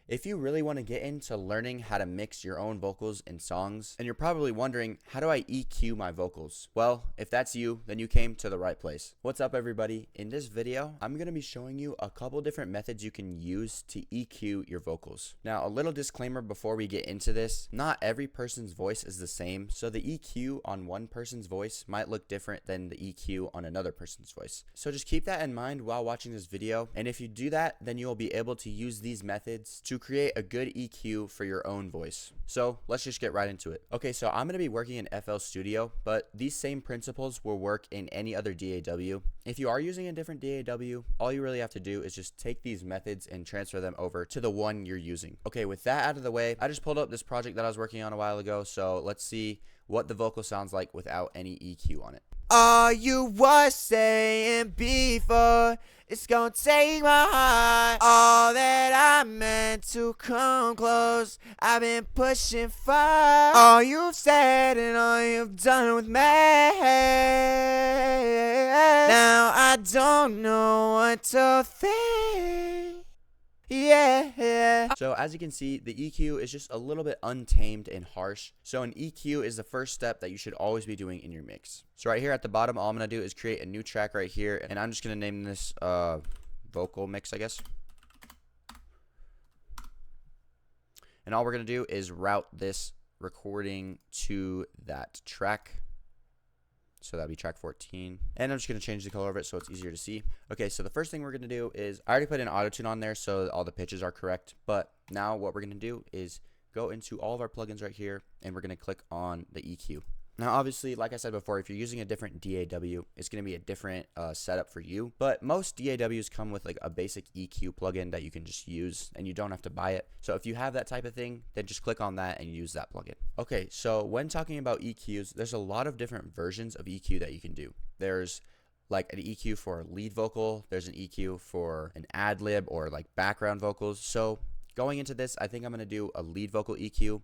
If you really want to get into learning how to mix your own vocals in songs, and you're probably wondering, how do I EQ my vocals? Well, if that's you, then you came to the right place. What's up, everybody? In this video, I'm going to be showing you a couple different methods you can use to EQ your vocals. Now, a little disclaimer before we get into this, not every person's voice is the same, so the EQ on one person's voice might look different than the EQ on another person's voice. So just keep that in mind while watching this video, and if you do that, then you'll be able to use these methods to create a good EQ for your own voice. So let's just get right into it. Okay, so I'm going to be working in FL Studio, but these same principles will work in any other DAW. If you are using a different DAW, all you really have to do is just take these methods and transfer them over to the one you're using. Okay, with that out of the way, I just pulled up this project that I was working on a while ago, so let's see what the vocal sounds like without any EQ on it. All you was saying before, it's gonna take my heart. All that I meant to come close, I've been pushing far. All you've said and all you've done with me, now I don't know what to think. Yeah. So as you can see, the EQ is just a little bit untamed and harsh. So an EQ is the first step that you should always be doing in your mix. So right here at the bottom, all I'm going to do is create a new track right here. And I'm just going to name this vocal mix, I guess. And all we're going to do is route this recording to that track. So that'll be track 14. And I'm just going to change the color of it so it's easier to see. Okay, so the first thing we're going to do is, I already put an auto-tune on there so all the pitches are correct. But now what we're going to do is go into all of our plugins right here, and we're going to click on the EQ. Now, obviously, like I said before, if you're using a different DAW, it's going to be a different setup for you. But most DAWs come with like a basic EQ plugin that you can just use, and you don't have to buy it. So if you have that type of thing, then just click on that and use that plugin. Okay, so when talking about EQs, there's a lot of different versions of EQ that you can do. There's like an EQ for a lead vocal. There's an EQ for an ad lib or like background vocals. So going into this, I think I'm going to do a lead vocal EQ.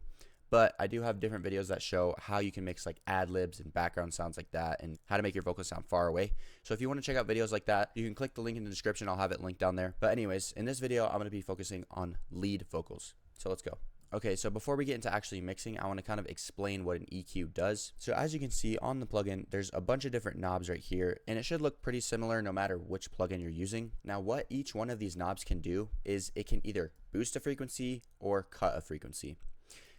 But I do have different videos that show how you can mix like ad libs and background sounds like that, and how to make your vocals sound far away. So if you want to check out videos like that, you can click the link in the description. I'll have it linked down there. But anyways, in this video, I'm going to be focusing on lead vocals. So let's go. Okay, so before we get into actually mixing, I want to kind of explain what an EQ does. So as you can see on the plugin, there's a bunch of different knobs right here, and it should look pretty similar no matter which plugin you're using. Now, what each one of these knobs can do is it can either boost a frequency or cut a frequency.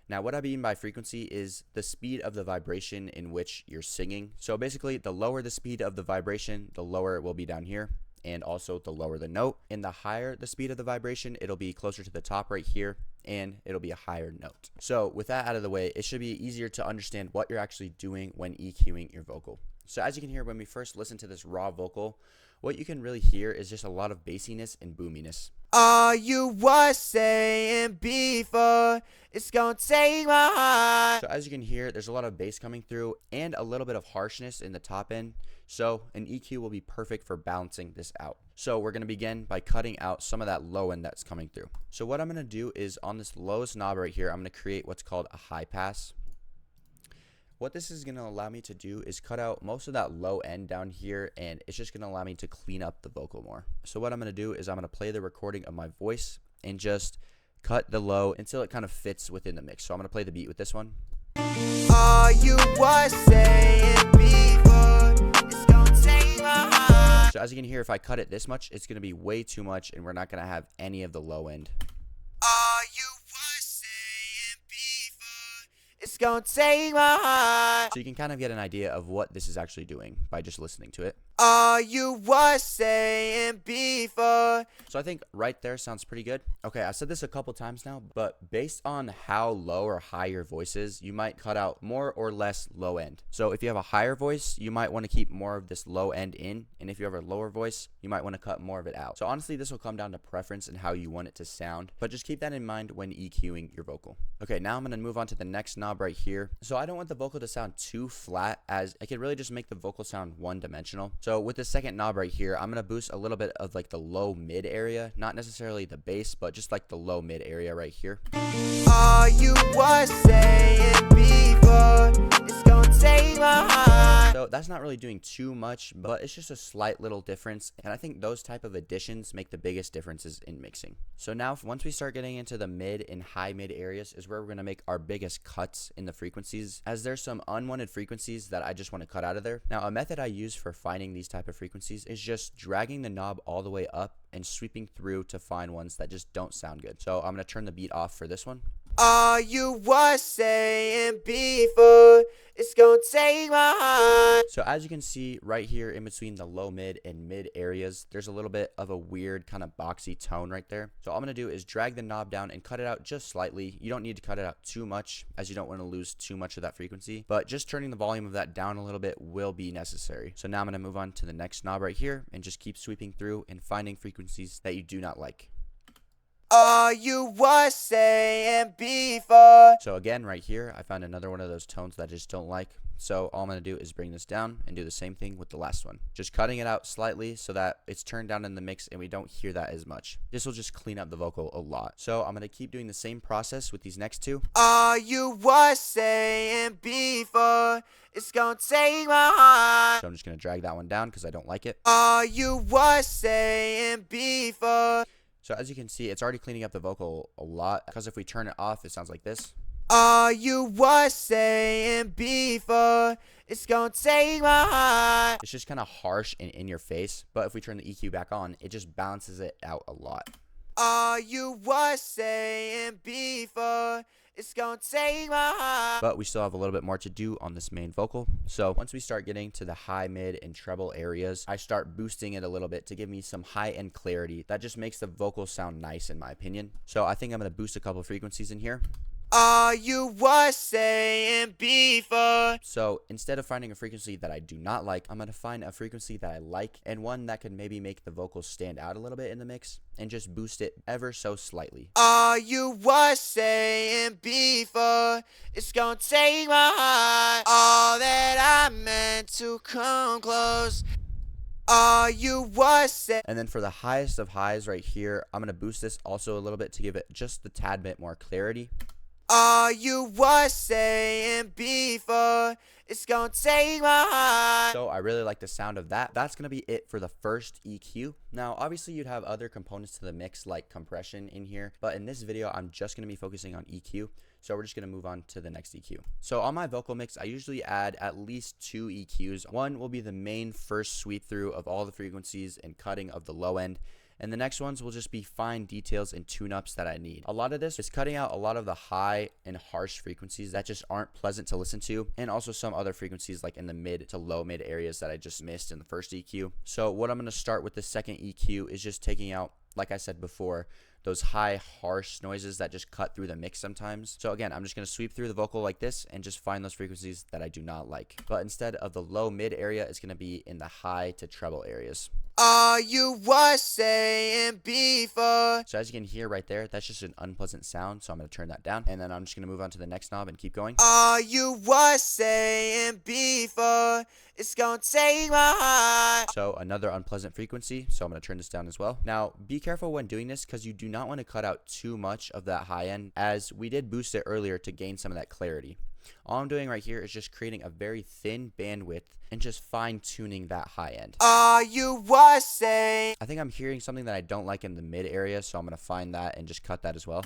Now, what I mean by frequency is the speed of the vibration in which you're singing. So basically, the lower the speed of the vibration, the lower it will be down here, and also the lower the note. And the higher the speed of the vibration, it'll be closer to the top right here, and it'll be a higher note. So with that out of the way, it should be easier to understand what you're actually doing when EQing your vocal. So as you can hear, when we first listen to this raw vocal, what you can really hear is just a lot of bassiness and boominess. All you was saying before, it's gonna take my heart. So as you can hear, there's a lot of bass coming through and a little bit of harshness in the top end. So an EQ will be perfect for balancing this out. So we're going to begin by cutting out some of that low end that's coming through. So what I'm going to do is on this lowest knob right here, I'm going to create what's called a high pass. What this is going to allow me to do is cut out most of that low end down here, and it's just going to allow me to clean up the vocal more. So what I'm going to do is I'm going to play the recording of my voice and just cut the low until it kind of fits within the mix. So I'm going to play the beat with this one. All you was saying before, it's gonna take my heart. So as you can hear, if I cut it this much, it's going to be way too much, and we're not going to have any of the low end. All you was saying before, it's gonna take my heart. So you can kind of get an idea of what this is actually doing by just listening to it. All you was saying before. So I think right there sounds pretty good. Okay, I've said this a couple times now, but based on how low or high your voice is, you might cut out more or less low end. So if you have a higher voice, you might want to keep more of this low end in, and if you have a lower voice, you might want to cut more of it out. So honestly, this will come down to preference and how you want it to sound, but just keep that in mind when EQing your vocal. Okay, now I'm going to move on to the next knob right here. So I don't want the vocal to sound too flat, as it can really just make the vocal sound one-dimensional. So with the second knob right here, I'm going to boost a little bit of like the low mid area, not necessarily the bass, but just like the low mid area right here. All you was saying before, it's gonna gonna take my heart. So that's not really doing too much, but it's just a slight little difference. And I think those type of additions make the biggest differences in mixing. So now once we start getting into the mid and high mid areas is where we're going to make our biggest cuts in the frequencies, as there's some unwanted frequencies that I just want to cut out of there. Now, a method I use for finding these type of frequencies is just dragging the knob all the way up and sweeping through to find ones that just don't sound good. So I'm going to turn the beat off for this one. All you was saying before, it's gonna take my heart. So as you can see right here in between the low mid and mid areas, there's a little bit of a weird kind of boxy tone right there. So all I'm going to do is drag the knob down and cut it out just slightly. You don't need to cut it out too much, as you don't want to lose too much of that frequency, but just turning the volume of that down a little bit will be necessary. So now I'm going to move on to the next knob right here and just keep sweeping through and finding frequencies that you do not like. All you was saying before. So again, right here, I found another one of those tones that I just don't like. So all I'm going to do is bring this down and do the same thing with the last one. Just cutting it out slightly so that it's turned down in the mix and we don't hear that as much. This will just clean up the vocal a lot. So I'm going to keep doing the same process with these next two. All you was saying before, it's gonna take my heart. So I'm just going to drag that one down because I don't like it. All you was saying before. So as you can see, it's already cleaning up the vocal a lot, because if we turn it off, it sounds like this. All you was saying before, it's gonna take my heart. It's just kind of harsh and in your face, but if we turn the EQ back on, it just balances it out a lot. All you was saying before, it's gonna take my heart. But we still have a little bit more to do on this main vocal. So once we start getting to the high, mid, and treble areas, I start boosting it a little bit to give me some high-end clarity. That just makes the vocal sound nice in my opinion. So I think I'm going to boost a couple frequencies in here. All you was saying before. So instead of finding a frequency that I do not like, I'm going to find a frequency that I like and one that could maybe make the vocals stand out a little bit in the mix and just boost it ever so slightly. All you was saying before, it's gonna take my heart. All that I meant to come close. All you was saying. And then for the highest of highs right here, I'm going to boost this also a little bit to give it just a tad bit more clarity. All you was saying before, it's gonna take my heart. So I really like the sound of that. That's going to be it for the first EQ. Now, obviously you'd have other components to the mix like compression in here, but in this video, I'm just going to be focusing on EQ. So we're just going to move on to the next EQ. So on my vocal mix, I usually add at least 2 EQs. One will be the main first sweep through of all the frequencies and cutting of the low end. And the next ones will just be fine details and tune-ups that I need. A lot of this is cutting out a lot of the high and harsh frequencies that just aren't pleasant to listen to, and also some other frequencies like in the mid to low mid areas that I just missed in the first EQ. So what I'm going to start with the second EQ is just taking out, like I said before, those high harsh noises that just cut through the mix sometimes. So again, I'm just going to sweep through the vocal like this and just find those frequencies that I do not like. But instead of the low mid area, it's going to be in the high to treble areas. All you was saying before. So as you can hear right there, that's just an unpleasant sound. So I'm going to turn that down, and then I'm just going to move on to the next knob and keep going. All you was saying before, it's gonna take my heart. So another unpleasant frequency. So I'm going to turn this down as well. Now be careful when doing this, because you do not want to cut out too much of that high end, as we did boost it earlier to gain some of that clarity. All I'm doing right here is just creating a very thin bandwidth and just fine tuning that high end. All you was saying. I think I'm hearing something that I don't like in the mid area, so I'm going to find that and just cut that as well.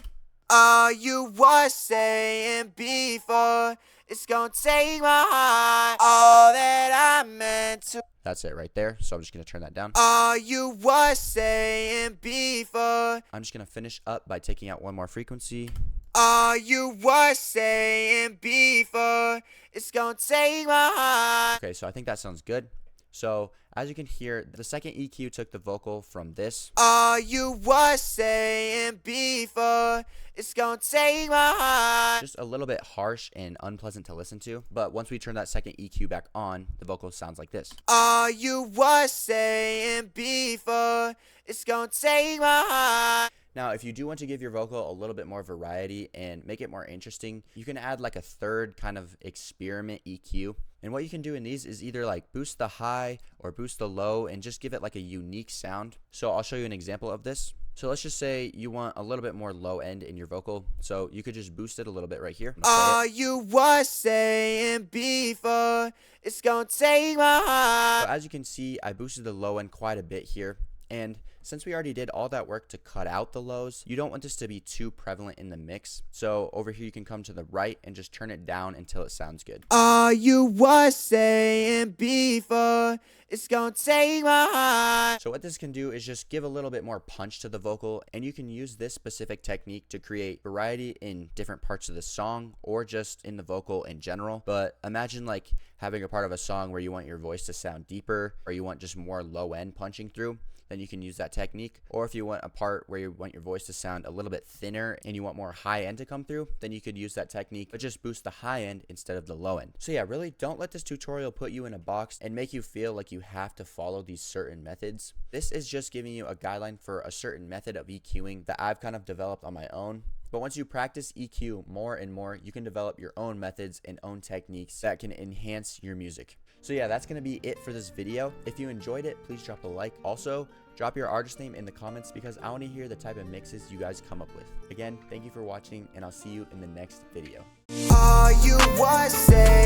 All you was saying before, it's gonna take my heart. All that I meant to. That's it right there. So I'm just going to turn that down. All you was saying before. I'm just going to finish up by taking out one more frequency. All you was saying before, it's gonna take my heart. Okay, so I think that sounds good. So as you can hear, the second EQ took the vocal from this. All you was saying before, it's gonna take my heart. Just a little bit harsh and unpleasant to listen to. But once we turn that second EQ back on, the vocal sounds like this. All you was saying before, it's gonna take my heart. Now, if you do want to give your vocal a little bit more variety and make it more interesting, you can add like a third kind of experiment EQ. And what you can do in these is either like boost the high or boost the low and just give it like a unique sound. So I'll show you an example of this. So let's just say you want a little bit more low end in your vocal. So you could just boost it a little bit right here. All you was saying before, it's gonna take my heart. So as you can see, I boosted the low end quite a bit here. And since we already did all that work to cut out the lows, you don't want this to be too prevalent in the mix. So over here, you can come to the right and just turn it down until it sounds good. All you was saying before, it's gonna take my heart. So what this can do is just give a little bit more punch to the vocal, and you can use this specific technique to create variety in different parts of the song or just in the vocal in general. But imagine like having a part of a song where you want your voice to sound deeper, or you want just more low end punching through. Then you can use that technique. Or if you want a part where you want your voice to sound a little bit thinner and you want more high end to come through, then you could use that technique, but just boost the high end instead of the low end. So yeah, really don't let this tutorial put you in a box and make you feel like you have to follow these certain methods. This is just giving you a guideline for a certain method of EQing that I've kind of developed on my own. But once you practice EQ more and more, you can develop your own methods and own techniques that can enhance your music. So yeah, that's going to be it for this video. If you enjoyed it, please drop a like. Also, drop your artist name in the comments because I want to hear the type of mixes you guys come up with. Again, thank you for watching, and I'll see you in the next video. All you was saying